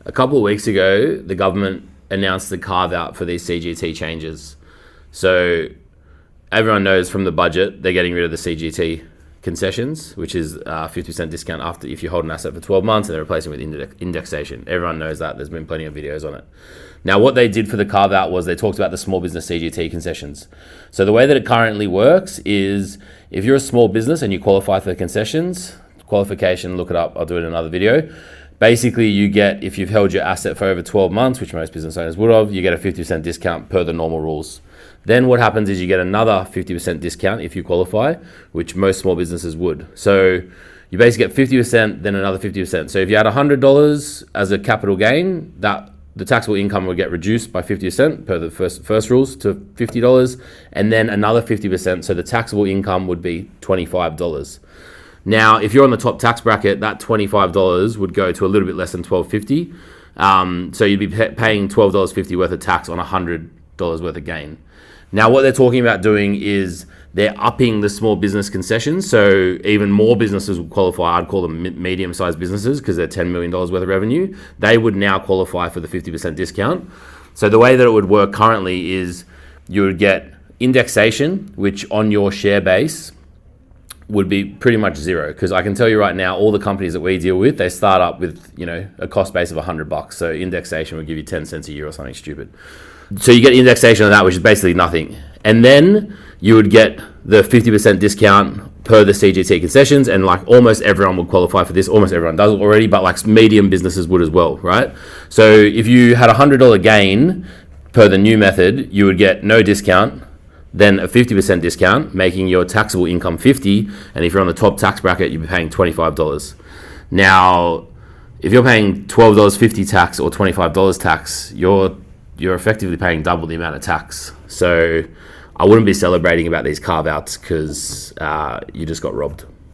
a couple of weeks ago, the government announced the carve out for these CGT changes. So everyone knows from the budget, they're getting rid of the CGT concessions, which is 50% discount after if you hold an asset for 12 months, and they're replacing it with indexation. Everyone knows that. There's been plenty of videos on it. Now, what they did for the carve out was they talked about the small business CGT concessions. So the way that it currently works is if you're a small business and you qualify for the concessions, qualification, look it up, I'll do it in another video. Basically, you get, if you've held your asset for over 12 months, which most business owners would have, you get a 50% discount per the normal rules. Then what happens is you get another 50% discount if you qualify, which most small businesses would. So you basically get 50%, then another 50%. So if you had $100 as a capital gain, that the taxable income would get reduced by 50% per the first rules to $50, and then another 50%. So the taxable income would be $25. Now, if you're on the top tax bracket, that $25 would go to a little bit less than $12.50. So you'd be paying $12.50 worth of tax on $100 worth of gain. Now, what they're talking about doing is they're upping the small business concessions. So even more businesses would qualify. I'd call them medium-sized businesses because they're $10 million worth of revenue. They would now qualify for the 50% discount. So the way that it would work currently is you would get indexation, which on your share base would be pretty much zero. Because I can tell you right now, all the companies that we deal with, they start up with, a cost base of $100. So indexation would give you 10 cents a year or something stupid. So you get indexation on that, which is basically nothing. And then you would get the 50% discount per the CGT concessions, and like almost everyone would qualify for this. Almost everyone does already, but like medium businesses would as well, right? So if you had a $100 gain per the new method, you would get no discount, then a 50% discount, making your taxable income $50, and if you're on the top tax bracket, you'd be paying $25. Now, if you're paying $12.50 tax or $25 tax, you're effectively paying double the amount of tax. So I wouldn't be celebrating about these carve-outs because you just got robbed.